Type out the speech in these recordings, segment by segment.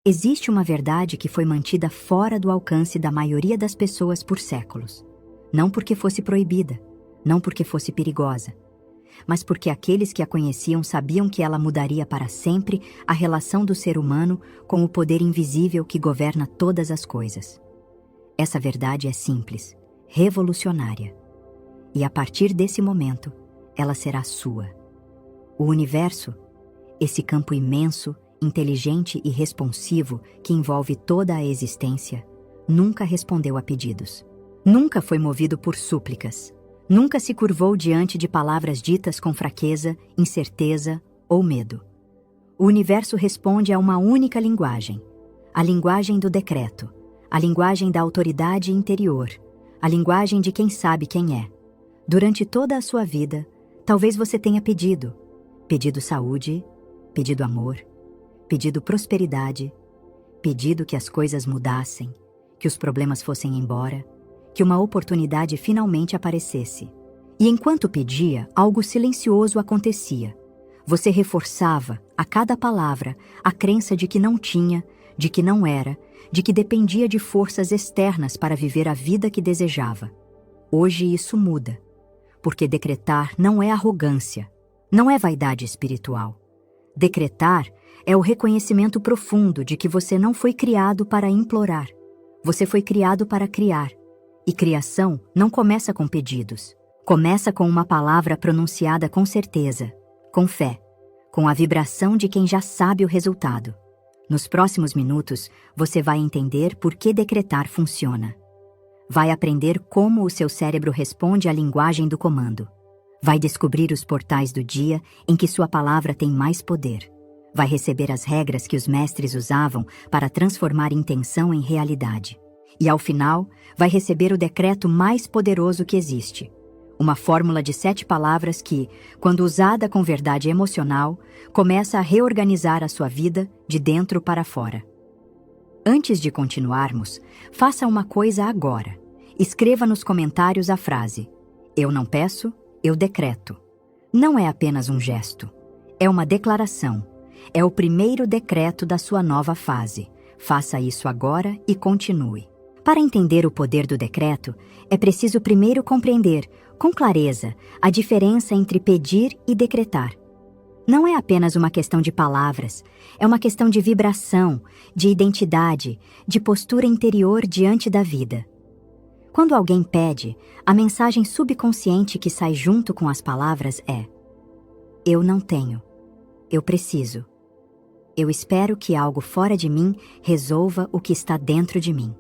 Existe uma verdade que foi mantida fora do alcance da maioria das pessoas por séculos. Não porque fosse proibida, não porque fosse perigosa, mas porque aqueles que a conheciam sabiam que ela mudaria para sempre a relação do ser humano com o poder invisível que governa todas as coisas. Essa verdade é simples, revolucionária. E a partir desse momento, ela será sua. O universo, esse campo imenso, inteligente e responsivo que envolve toda a existência, nunca respondeu a pedidos. Nunca foi movido por súplicas. Nunca se curvou diante de palavras ditas com fraqueza, incerteza ou medo. O universo responde a uma única linguagem, a linguagem do decreto, a linguagem da autoridade interior, a linguagem de quem sabe quem é. Durante toda a sua vida, talvez você tenha pedido saúde, pedido amor, pedido prosperidade, pedido que as coisas mudassem, que os problemas fossem embora, que uma oportunidade finalmente aparecesse. E enquanto pedia, algo silencioso acontecia. Você reforçava, a cada palavra, a crença de que não tinha, de que não era, de que dependia de forças externas para viver a vida que desejava. Hoje isso muda, porque decretar não é arrogância, não é vaidade espiritual. Decretar é o reconhecimento profundo de que você não foi criado para implorar. Você foi criado para criar. E criação não começa com pedidos. Começa com uma palavra pronunciada com certeza, com fé, com a vibração de quem já sabe o resultado. Nos próximos minutos, você vai entender por que decretar funciona. Vai aprender como o seu cérebro responde à linguagem do comando. Vai descobrir os portais do dia em que sua palavra tem mais poder. Vai receber as regras que os mestres usavam para transformar intenção em realidade. E, ao final, vai receber o decreto mais poderoso que existe. Uma fórmula de 7 palavras que, quando usada com verdade emocional, começa a reorganizar a sua vida de dentro para fora. Antes de continuarmos, faça uma coisa agora. Escreva nos comentários a frase: "Eu não peço, eu decreto". Não é apenas um gesto. É uma declaração. É o primeiro decreto da sua nova fase. Faça isso agora e continue. Para entender o poder do decreto, é preciso primeiro compreender, com clareza, a diferença entre pedir e decretar. Não é apenas uma questão de palavras, é uma questão de vibração, de identidade, de postura interior diante da vida. Quando alguém pede, a mensagem subconsciente que sai junto com as palavras é: "Eu não tenho. Eu preciso. Eu espero que algo fora de mim resolva o que está dentro de mim."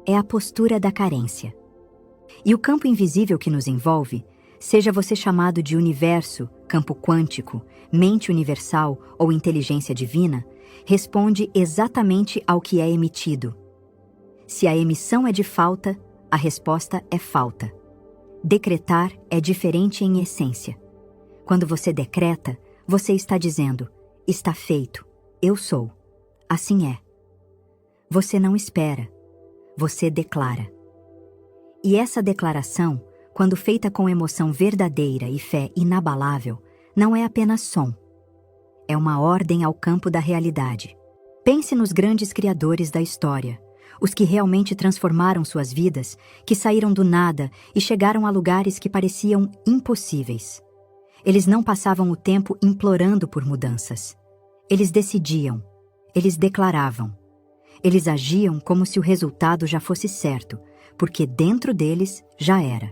É a postura da carência. E o campo invisível que nos envolve, seja você chamado de universo, campo quântico, mente universal ou inteligência divina, responde exatamente ao que é emitido. Se a emissão é de falta, a resposta é falta. Decretar é diferente em essência. Quando você decreta, você está dizendo: "Está feito, eu sou. Assim é." Você não espera. Você declara. E essa declaração, quando feita com emoção verdadeira e fé inabalável, não é apenas som. É uma ordem ao campo da realidade. Pense nos grandes criadores da história, os que realmente transformaram suas vidas, que saíram do nada e chegaram a lugares que pareciam impossíveis. Eles não passavam o tempo implorando por mudanças. Eles decidiam, eles declaravam. Eles agiam como se o resultado já fosse certo, porque dentro deles já era.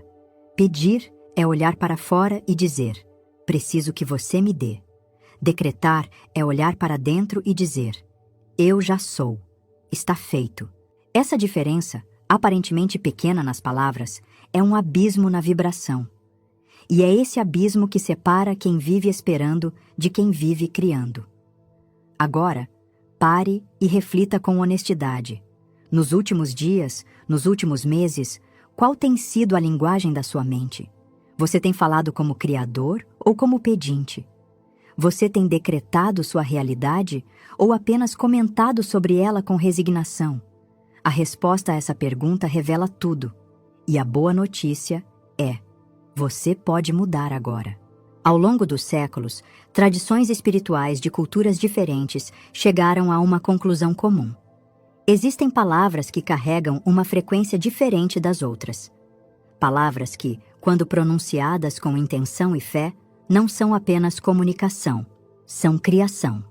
Pedir é olhar para fora e dizer: "Preciso que você me dê." Decretar é olhar para dentro e dizer: "Eu já sou. Está feito." Essa diferença, aparentemente pequena nas palavras, é um abismo na vibração. E é esse abismo que separa quem vive esperando de quem vive criando. Agora, pare e reflita com honestidade. Nos últimos dias, nos últimos meses, qual tem sido a linguagem da sua mente? Você tem falado como criador ou como pedinte? Você tem decretado sua realidade ou apenas comentado sobre ela com resignação? A resposta a essa pergunta revela tudo. E a boa notícia é: você pode mudar agora. Ao longo dos séculos, tradições espirituais de culturas diferentes chegaram a uma conclusão comum. Existem palavras que carregam uma frequência diferente das outras. Palavras que, quando pronunciadas com intenção e fé, não são apenas comunicação, são criação.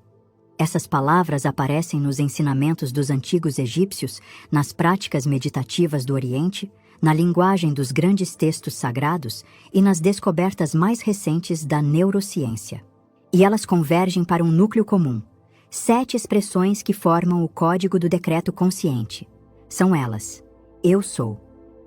Essas palavras aparecem nos ensinamentos dos antigos egípcios, nas práticas meditativas do Oriente, na linguagem dos grandes textos sagrados e nas descobertas mais recentes da neurociência. E elas convergem para um núcleo comum: 7 expressões que formam o código do decreto consciente. São elas: eu sou,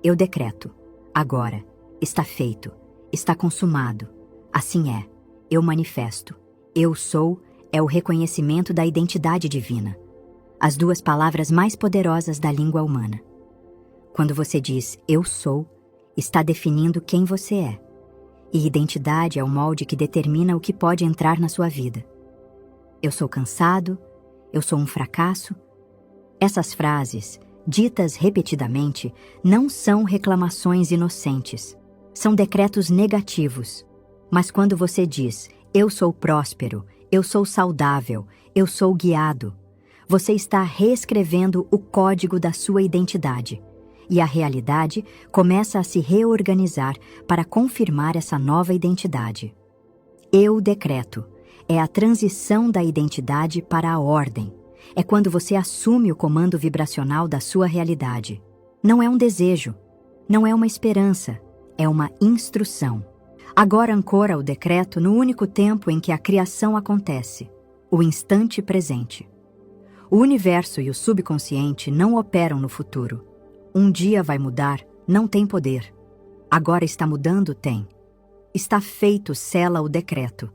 eu decreto, agora, está feito, está consumado, assim é, eu manifesto, eu sou é o reconhecimento da identidade divina, as 2 palavras mais poderosas da língua humana. Quando você diz eu sou, está definindo quem você é. E identidade é o molde que determina o que pode entrar na sua vida. Eu sou cansado, eu sou um fracasso. Essas frases, ditas repetidamente, não são reclamações inocentes. São decretos negativos. Mas quando você diz eu sou próspero, eu sou saudável, eu sou guiado, você está reescrevendo o código da sua identidade. E a realidade começa a se reorganizar para confirmar essa nova identidade. Eu decreto é a transição da identidade para a ordem. É quando você assume o comando vibracional da sua realidade. Não é um desejo, não é uma esperança, é uma instrução. Agora ancora o decreto no único tempo em que a criação acontece, o instante presente. O universo e o subconsciente não operam no futuro. Um dia vai mudar, não tem poder. Agora está mudando, tem. Está feito, sela o decreto.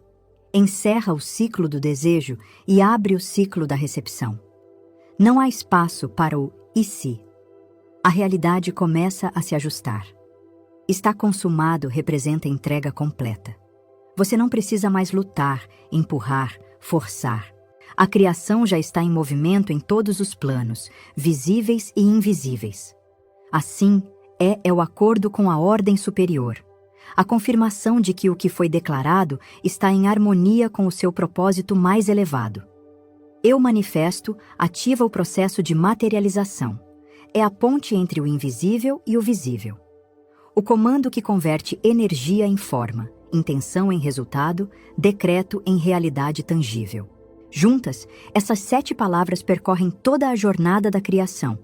Encerra o ciclo do desejo e abre o ciclo da recepção. Não há espaço para o e se. A realidade começa a se ajustar. Está consumado representa entrega completa. Você não precisa mais lutar, empurrar, forçar. A criação já está em movimento em todos os planos, visíveis e invisíveis. Assim, é o acordo com a ordem superior, a confirmação de que o que foi declarado está em harmonia com o seu propósito mais elevado. Eu manifesto ativa o processo de materialização. É a ponte entre o invisível e o visível. O comando que converte energia em forma, intenção em resultado, decreto em realidade tangível. Juntas, essas 7 palavras percorrem toda a jornada da criação: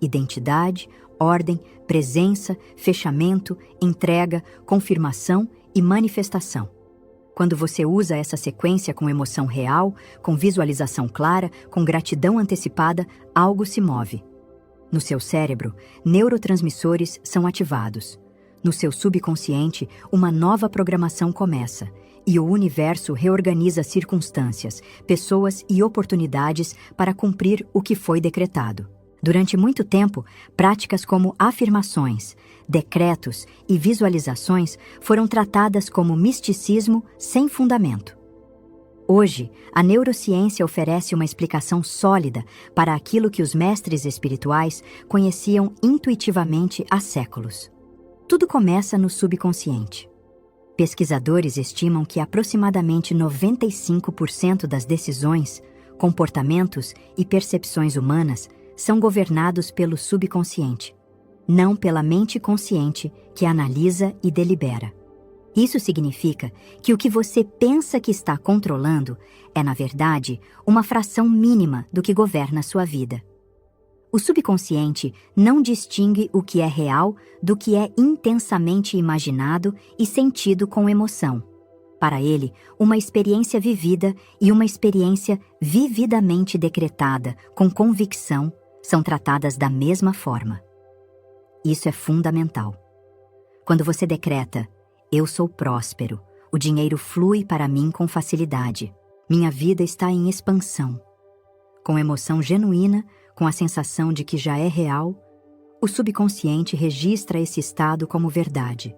identidade, ordem, presença, fechamento, entrega, confirmação e manifestação. Quando você usa essa sequência com emoção real, com visualização clara, com gratidão antecipada, algo se move. No seu cérebro, neurotransmissores são ativados. No seu subconsciente, uma nova programação começa, e o universo reorganiza circunstâncias, pessoas e oportunidades para cumprir o que foi decretado. Durante muito tempo, práticas como afirmações, decretos e visualizações foram tratadas como misticismo sem fundamento. Hoje, a neurociência oferece uma explicação sólida para aquilo que os mestres espirituais conheciam intuitivamente há séculos. Tudo começa no subconsciente. Pesquisadores estimam que aproximadamente 95% das decisões, comportamentos e percepções humanas são governados pelo subconsciente, não pela mente consciente que analisa e delibera. Isso significa que o que você pensa que está controlando é, na verdade, uma fração mínima do que governa a sua vida. O subconsciente não distingue o que é real do que é intensamente imaginado e sentido com emoção. Para ele, uma experiência vivida e uma experiência vividamente decretada, com convicção, são tratadas da mesma forma. Isso é fundamental. Quando você decreta, eu sou próspero, o dinheiro flui para mim com facilidade, minha vida está em expansão. Com emoção genuína, com a sensação de que já é real, o subconsciente registra esse estado como verdade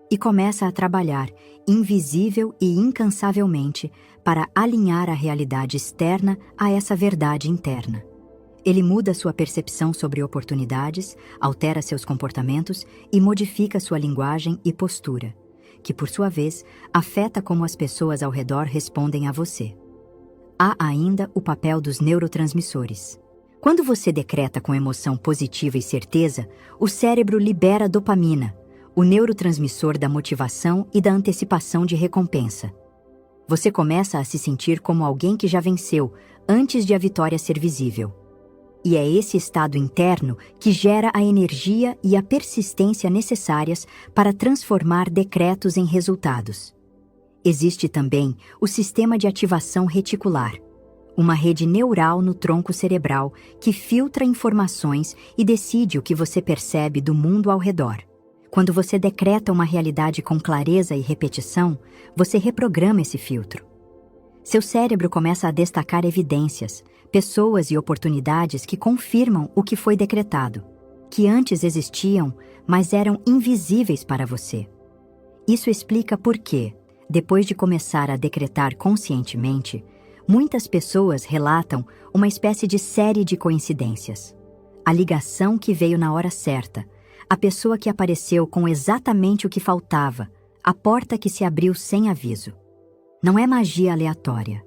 e começa a trabalhar invisível e incansavelmente para alinhar a realidade externa a essa verdade interna. Ele muda sua percepção sobre oportunidades, altera seus comportamentos e modifica sua linguagem e postura, que, por sua vez, afeta como as pessoas ao redor respondem a você. Há ainda o papel dos neurotransmissores. Quando você decreta com emoção positiva e certeza, o cérebro libera dopamina, o neurotransmissor da motivação e da antecipação de recompensa. Você começa a se sentir como alguém que já venceu, antes de a vitória ser visível. E é esse estado interno que gera a energia e a persistência necessárias para transformar decretos em resultados. Existe também o sistema de ativação reticular, uma rede neural no tronco cerebral que filtra informações e decide o que você percebe do mundo ao redor. Quando você decreta uma realidade com clareza e repetição, você reprograma esse filtro. Seu cérebro começa a destacar evidências, pessoas e oportunidades que confirmam o que foi decretado, que antes existiam, mas eram invisíveis para você. Isso explica por que, depois de começar a decretar conscientemente, muitas pessoas relatam uma espécie de série de coincidências. A ligação que veio na hora certa, a pessoa que apareceu com exatamente o que faltava, a porta que se abriu sem aviso. Não é magia aleatória.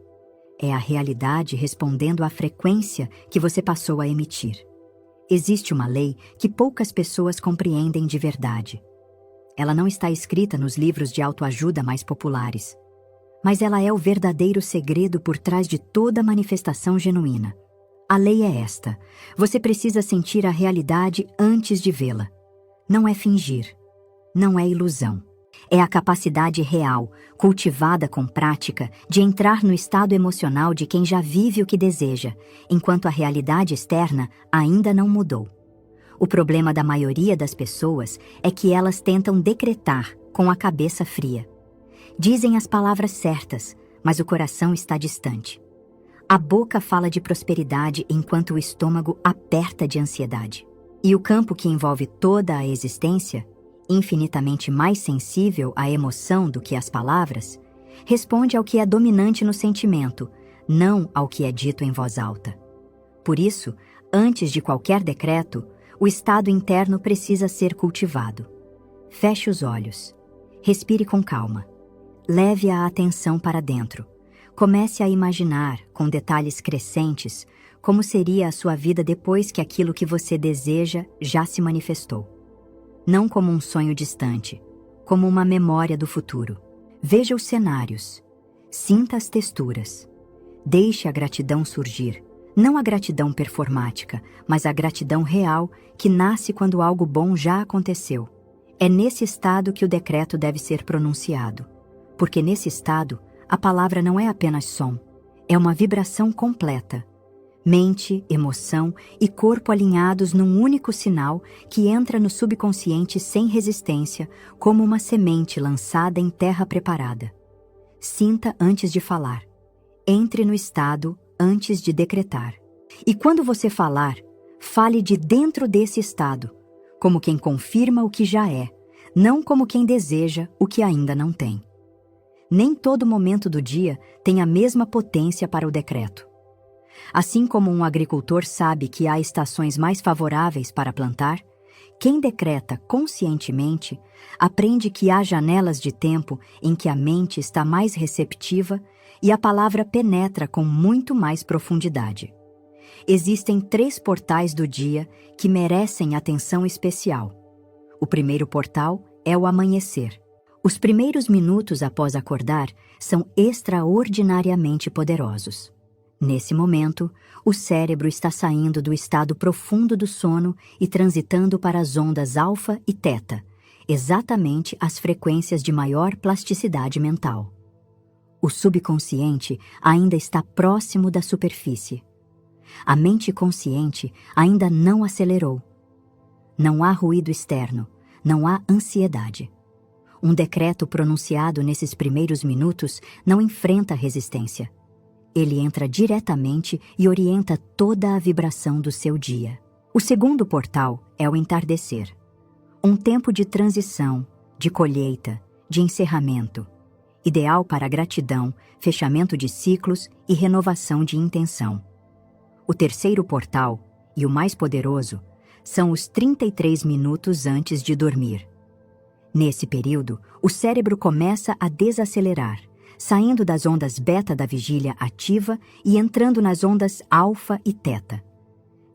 É a realidade respondendo à frequência que você passou a emitir. Existe uma lei que poucas pessoas compreendem de verdade. Ela não está escrita nos livros de autoajuda mais populares, mas ela é o verdadeiro segredo por trás de toda manifestação genuína. A lei é esta: você precisa sentir a realidade antes de vê-la. Não é fingir, não é ilusão. É a capacidade real, cultivada com prática, de entrar no estado emocional de quem já vive o que deseja, enquanto a realidade externa ainda não mudou. O problema da maioria das pessoas é que elas tentam decretar com a cabeça fria. Dizem as palavras certas, mas o coração está distante. A boca fala de prosperidade enquanto o estômago aperta de ansiedade. E o campo que envolve toda a existência, infinitamente mais sensível à emoção do que às palavras, responde ao que é dominante no sentimento, não ao que é dito em voz alta. Por isso, antes de qualquer decreto, o estado interno precisa ser cultivado. Feche os olhos. Respire com calma. Leve a atenção para dentro. Comece a imaginar, com detalhes crescentes, como seria a sua vida depois que aquilo que você deseja já se manifestou. Não como um sonho distante, como uma memória do futuro. Veja os cenários. Sinta as texturas. Deixe a gratidão surgir. Não a gratidão performática, mas a gratidão real que nasce quando algo bom já aconteceu. É nesse estado que o decreto deve ser pronunciado, porque nesse estado a palavra não é apenas som, é uma vibração completa. Mente, emoção e corpo alinhados num único sinal que entra no subconsciente sem resistência, como uma semente lançada em terra preparada. Sinta antes de falar. Entre no estado antes de decretar. E quando você falar, fale de dentro desse estado, como quem confirma o que já é, não como quem deseja o que ainda não tem. Nem todo momento do dia tem a mesma potência para o decreto. Assim como um agricultor sabe que há estações mais favoráveis para plantar, quem decreta conscientemente aprende que há janelas de tempo em que a mente está mais receptiva e a palavra penetra com muito mais profundidade. Existem 3 portais do dia que merecem atenção especial. O primeiro portal é o amanhecer. Os primeiros minutos após acordar são extraordinariamente poderosos. Nesse momento, o cérebro está saindo do estado profundo do sono e transitando para as ondas alfa e teta, exatamente as frequências de maior plasticidade mental. O subconsciente ainda está próximo da superfície. A mente consciente ainda não acelerou. Não há ruído externo, não há ansiedade. Um decreto pronunciado nesses primeiros minutos não enfrenta resistência. Ele entra diretamente e orienta toda a vibração do seu dia. O segundo portal é o entardecer. Um tempo de transição, de colheita, de encerramento. Ideal para gratidão, fechamento de ciclos e renovação de intenção. O terceiro portal, e o mais poderoso, são os 33 minutos antes de dormir. Nesse período, o cérebro começa a desacelerar, saindo das ondas beta da vigília ativa e entrando nas ondas alfa e teta.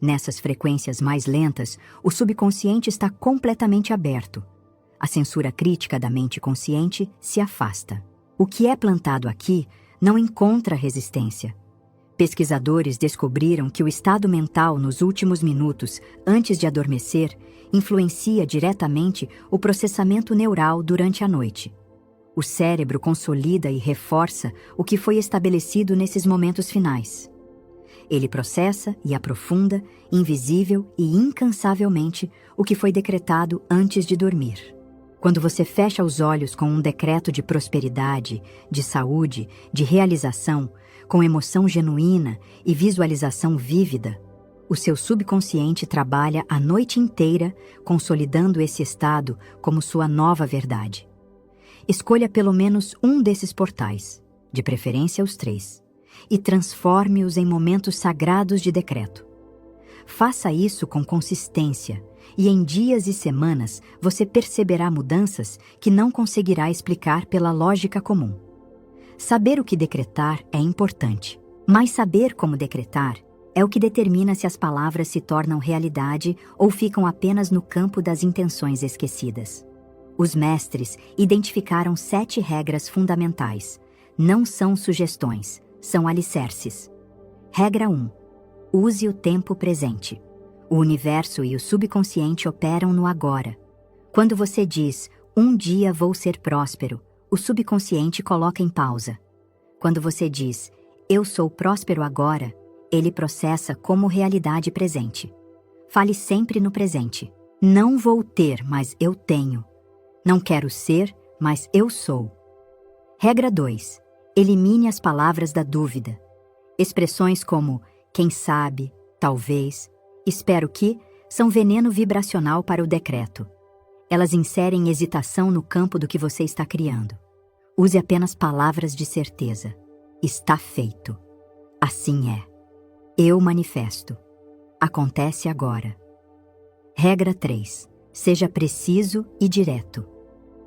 Nessas frequências mais lentas, o subconsciente está completamente aberto. A censura crítica da mente consciente se afasta. O que é plantado aqui não encontra resistência. Pesquisadores descobriram que o estado mental nos últimos minutos, antes de adormecer, influencia diretamente o processamento neural durante a noite. O cérebro consolida e reforça o que foi estabelecido nesses momentos finais. Ele processa e aprofunda, invisível e incansavelmente, o que foi decretado antes de dormir. Quando você fecha os olhos com um decreto de prosperidade, de saúde, de realização, com emoção genuína e visualização vívida, o seu subconsciente trabalha a noite inteira consolidando esse estado como sua nova verdade. Escolha pelo menos um desses portais, de preferência os 3, e transforme-os em momentos sagrados de decreto. Faça isso com consistência, e em dias e semanas você perceberá mudanças que não conseguirá explicar pela lógica comum. Saber o que decretar é importante, mas saber como decretar é o que determina se as palavras se tornam realidade ou ficam apenas no campo das intenções esquecidas. Os mestres identificaram 7 regras fundamentais. Não são sugestões, são alicerces. Regra 1. Use o tempo presente. O universo e o subconsciente operam no agora. Quando você diz, um dia vou ser próspero, o subconsciente coloca em pausa. Quando você diz, eu sou próspero agora, ele processa como realidade presente. Fale sempre no presente. Não vou ter, mas eu tenho. Não quero ser, mas eu sou. Regra 2. Elimine as palavras da dúvida. Expressões como quem sabe, talvez, espero que, são veneno vibracional para o decreto. Elas inserem hesitação no campo do que você está criando. Use apenas palavras de certeza. Está feito. Assim é. Eu manifesto. Acontece agora. Regra 3. Seja preciso e direto.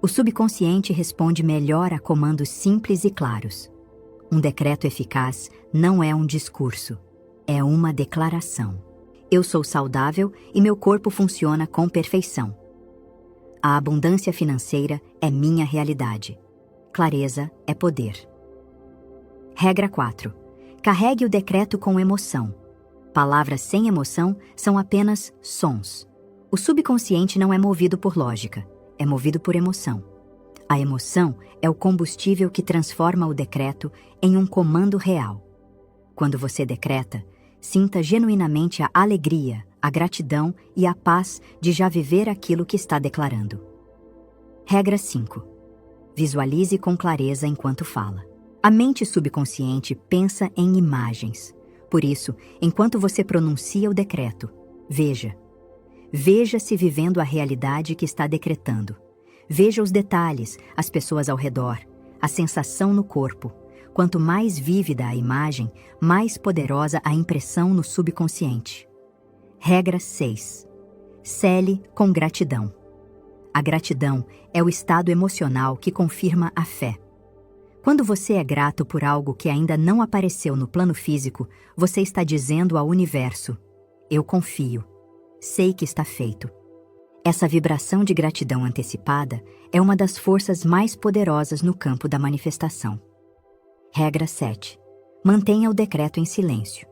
O subconsciente responde melhor a comandos simples e claros. Um decreto eficaz não é um discurso, é uma declaração. Eu sou saudável e meu corpo funciona com perfeição. A abundância financeira é minha realidade. Clareza é poder. Regra 4. Carregue o decreto com emoção. Palavras sem emoção são apenas sons. O subconsciente não é movido por lógica, é movido por emoção. A emoção é o combustível que transforma o decreto em um comando real. Quando você decreta, sinta genuinamente a alegria, a gratidão e a paz de já viver aquilo que está declarando. Regra 5. Visualize com clareza enquanto fala. A mente subconsciente pensa em imagens. Por isso, enquanto você pronuncia o decreto, veja. Veja-se vivendo a realidade que está decretando. Veja os detalhes, as pessoas ao redor, a sensação no corpo. Quanto mais vívida a imagem, mais poderosa a impressão no subconsciente. Regra 6. Cele com gratidão. A gratidão é o estado emocional que confirma a fé. Quando você é grato por algo que ainda não apareceu no plano físico, você está dizendo ao universo: eu confio, sei que está feito. Essa vibração de gratidão antecipada é uma das forças mais poderosas no campo da manifestação. Regra 7. Mantenha o decreto em silêncio.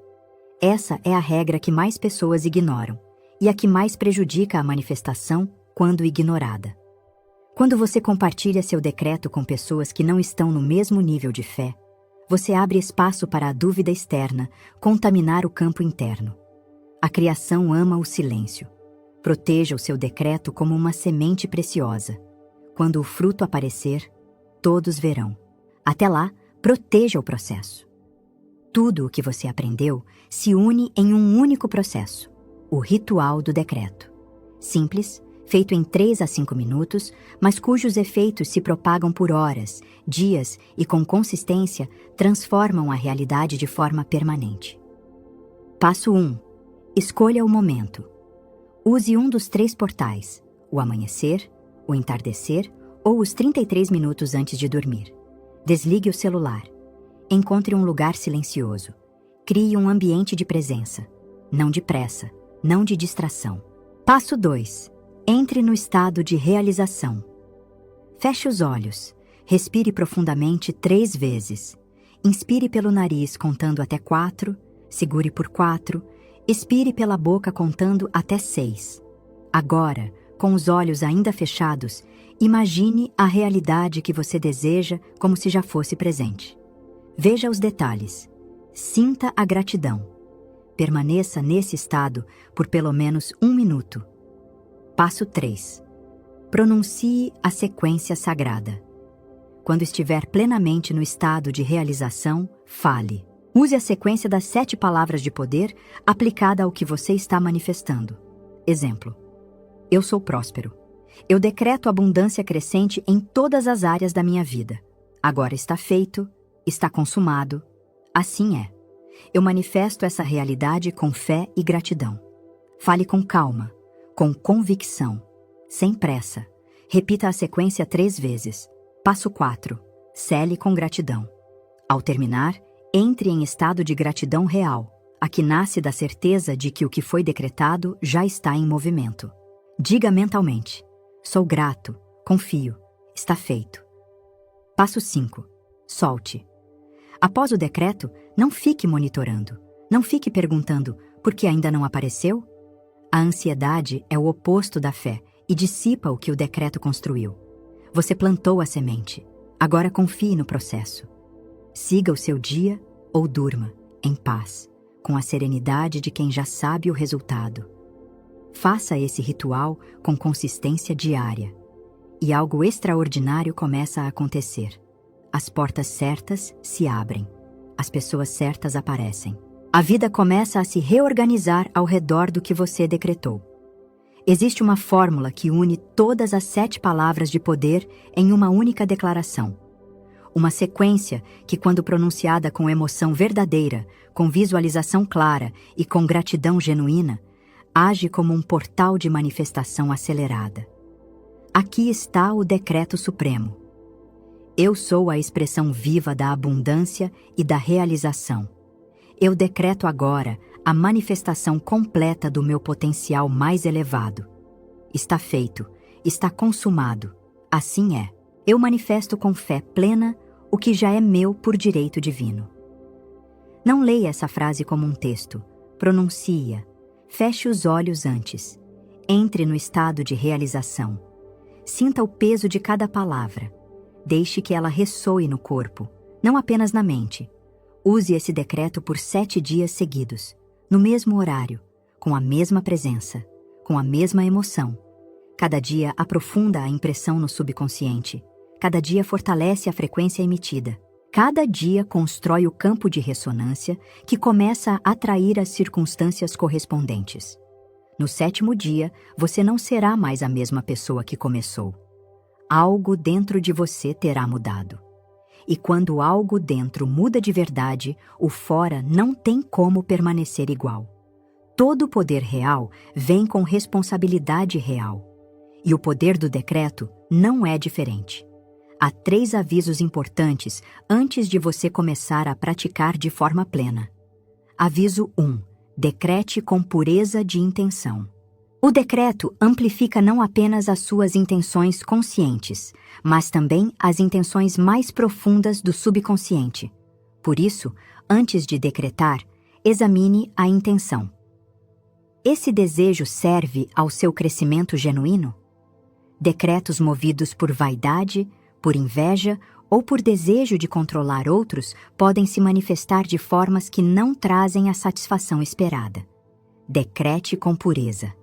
Essa é a regra que mais pessoas ignoram e a que mais prejudica a manifestação quando ignorada. Quando você compartilha seu decreto com pessoas que não estão no mesmo nível de fé, você abre espaço para a dúvida externa contaminar o campo interno. A criação ama o silêncio. Proteja o seu decreto como uma semente preciosa. Quando o fruto aparecer, todos verão. Até lá, proteja o processo. Tudo o que você aprendeu se une em um único processo, o ritual do decreto. Simples, feito em 3 a 5 minutos, mas cujos efeitos se propagam por horas, dias e com consistência transformam a realidade de forma permanente. Passo 1. Escolha o momento. Use um dos 3 portais, o amanhecer, o entardecer ou os 33 minutos antes de dormir. Desligue o celular. Encontre um lugar silencioso. Crie um ambiente de presença. Não de pressa, não de distração. Passo 2. Entre no estado de realização. Feche os olhos. Respire profundamente 3 vezes. Inspire pelo nariz contando até 4, segure por 4, expire pela boca contando até 6. Agora, com os olhos ainda fechados, imagine a realidade que você deseja como se já fosse presente. Veja os detalhes. Sinta a gratidão. Permaneça nesse estado por pelo menos 1 minuto. Passo 3. Pronuncie a sequência sagrada. Quando estiver plenamente no estado de realização, fale. Use a sequência das 7 palavras de poder aplicada ao que você está manifestando. Exemplo: eu sou próspero. Eu decreto abundância crescente em todas as áreas da minha vida. Agora está feito, está consumado. Assim é. Eu manifesto essa realidade com fé e gratidão. Fale com calma, com convicção, sem pressa. Repita a sequência 3 vezes. Passo 4. Cele com gratidão. Ao terminar, entre em estado de gratidão real, a que nasce da certeza de que o que foi decretado já está em movimento. Diga mentalmente: sou grato, confio, está feito. Passo 5. Solte. Após o decreto, não fique monitorando. Não fique perguntando por que ainda não apareceu. A ansiedade é o oposto da fé e dissipa o que o decreto construiu. Você plantou a semente. Agora confie no processo. Siga o seu dia ou durma, em paz, com a serenidade de quem já sabe o resultado. Faça esse ritual com consistência diária. E algo extraordinário começa a acontecer. As portas certas se abrem. As pessoas certas aparecem. A vida começa a se reorganizar ao redor do que você decretou. Existe uma fórmula que une todas as 7 palavras de poder em uma única declaração. Uma sequência que, quando pronunciada com emoção verdadeira, com visualização clara e com gratidão genuína, age como um portal de manifestação acelerada. Aqui está o decreto supremo. Eu sou a expressão viva da abundância e da realização. Eu decreto agora a manifestação completa do meu potencial mais elevado. Está feito, está consumado. Assim é. Eu manifesto com fé plena o que já é meu por direito divino. Não leia essa frase como um texto. Pronuncie-a. Feche os olhos antes. Entre no estado de realização. Sinta o peso de cada palavra. Deixe que ela ressoe no corpo, não apenas na mente. Use esse decreto por 7 dias seguidos, no mesmo horário, com a mesma presença, com a mesma emoção. Cada dia aprofunda a impressão no subconsciente. Cada dia fortalece a frequência emitida. Cada dia constrói o campo de ressonância que começa a atrair as circunstâncias correspondentes. No 7º dia, você não será mais a mesma pessoa que começou. Algo dentro de você terá mudado. E quando algo dentro muda de verdade, o fora não tem como permanecer igual. Todo poder real vem com responsabilidade real. E o poder do decreto não é diferente. Há 3 avisos importantes antes de você começar a praticar de forma plena. Aviso 1. Decrete com pureza de intenção. O decreto amplifica não apenas as suas intenções conscientes, mas também as intenções mais profundas do subconsciente. Por isso, antes de decretar, examine a intenção. Esse desejo serve ao seu crescimento genuíno? Decretos movidos por vaidade, por inveja ou por desejo de controlar outros podem se manifestar de formas que não trazem a satisfação esperada. Decrete com pureza,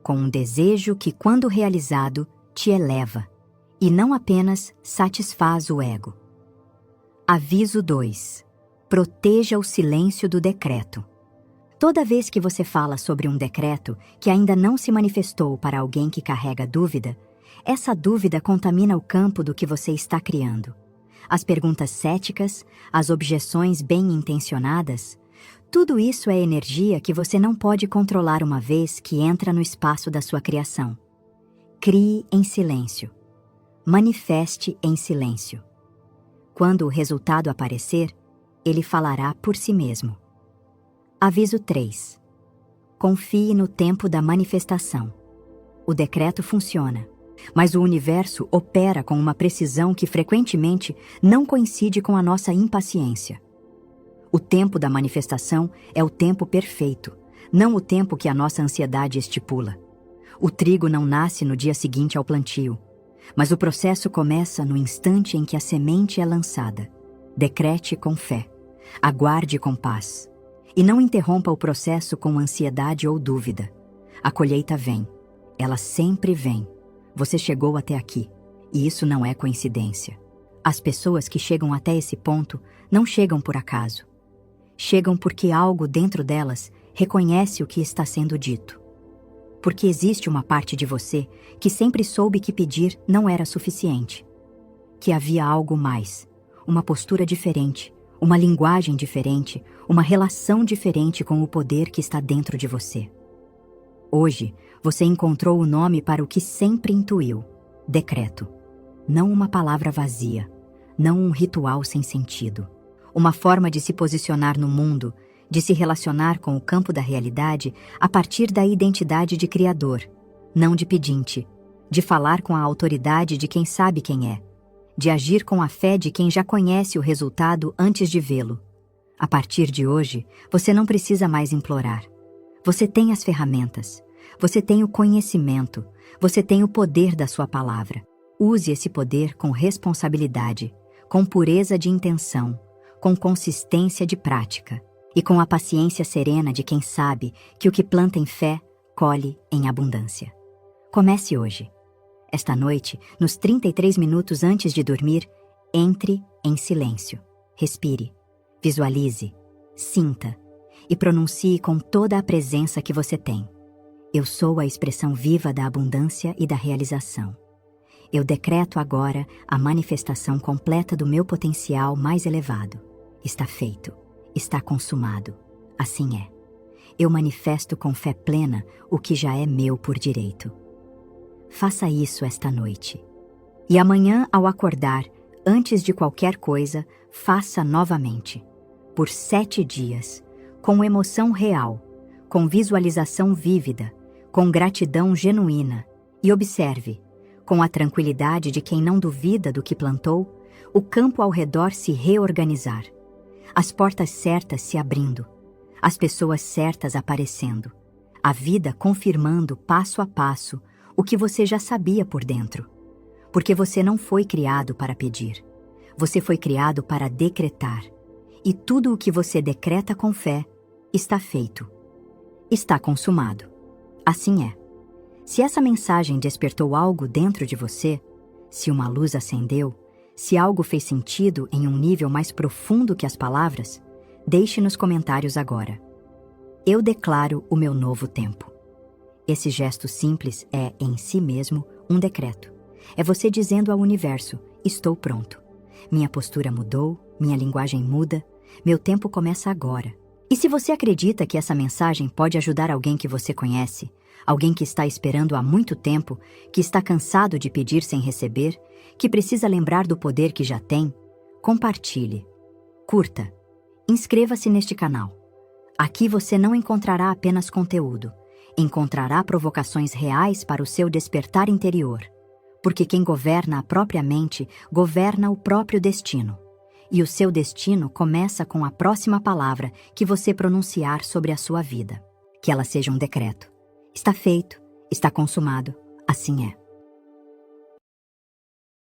com um desejo que, quando realizado, te eleva e não apenas satisfaz o ego. Aviso 2. Proteja o silêncio do decreto. Toda vez que você fala sobre um decreto que ainda não se manifestou para alguém que carrega dúvida, essa dúvida contamina o campo do que você está criando. As perguntas céticas, as objeções bem-intencionadas, tudo isso é energia que você não pode controlar uma vez que entra no espaço da sua criação. Crie em silêncio. manifeste em silêncio. Quando o resultado aparecer, ele falará por si mesmo. Aviso 3. Confie no tempo da manifestação. O decreto funciona, mas o universo opera com uma precisão que frequentemente não coincide com a nossa impaciência. O tempo da manifestação é o tempo perfeito, não o tempo que a nossa ansiedade estipula. O trigo não nasce no dia seguinte ao plantio, mas o processo começa no instante em que a semente é lançada. Decrete com fé, aguarde com paz, e não interrompa o processo com ansiedade ou dúvida. A colheita vem, ela sempre vem. Você chegou até aqui, e isso não é coincidência. As pessoas que chegam até esse ponto não chegam por acaso. Chegam porque algo dentro delas reconhece o que está sendo dito. Porque existe uma parte de você que sempre soube que pedir não era suficiente. Que havia algo mais, uma postura diferente, uma linguagem diferente, uma relação diferente com o poder que está dentro de você. Hoje, você encontrou o nome para o que sempre intuiu: decreto. Não uma palavra vazia, não um ritual sem sentido. Uma forma de se posicionar no mundo, de se relacionar com o campo da realidade a partir da identidade de criador, não de pedinte, de falar com a autoridade de quem sabe quem é, de agir com a fé de quem já conhece o resultado antes de vê-lo. A partir de hoje, você não precisa mais implorar. Você tem as ferramentas, você tem o conhecimento, você tem o poder da sua palavra. Use esse poder com responsabilidade, com pureza de intenção, com consistência de prática e com a paciência serena de quem sabe que o que planta em fé, colhe em abundância. Comece hoje. Esta noite, nos 33 minutos antes de dormir, entre em silêncio. Respire, visualize, sinta e pronuncie com toda a presença que você tem. Eu sou a expressão viva da abundância e da realização. Eu decreto agora a manifestação completa do meu potencial mais elevado. Está feito. Está consumado. Assim é. Eu manifesto com fé plena o que já é meu por direito. Faça isso esta noite. E amanhã, ao acordar, antes de qualquer coisa, faça novamente. Por 7 dias, com emoção real, com visualização vívida, com gratidão genuína. E observe, com a tranquilidade de quem não duvida do que plantou, o campo ao redor se reorganizar. As portas certas se abrindo, as pessoas certas aparecendo, a vida confirmando passo a passo o que você já sabia por dentro. Porque você não foi criado para pedir, você foi criado para decretar. E tudo o que você decreta com fé está feito, está consumado. Assim é. Se essa mensagem despertou algo dentro de você, se uma luz acendeu, se algo fez sentido em um nível mais profundo que as palavras, deixe nos comentários agora. Eu declaro o meu novo tempo. Esse gesto simples é, em si mesmo, um decreto. É você dizendo ao universo: estou pronto. Minha postura mudou, minha linguagem muda, meu tempo começa agora. E se você acredita que essa mensagem pode ajudar alguém que você conhece, alguém que está esperando há muito tempo, que está cansado de pedir sem receber, que precisa lembrar do poder que já tem, compartilhe, curta, inscreva-se neste canal. Aqui você não encontrará apenas conteúdo, encontrará provocações reais para o seu despertar interior, porque quem governa a própria mente governa o próprio destino. E o seu destino começa com a próxima palavra que você pronunciar sobre a sua vida. Que ela seja um decreto. Está feito, está consumado, assim é.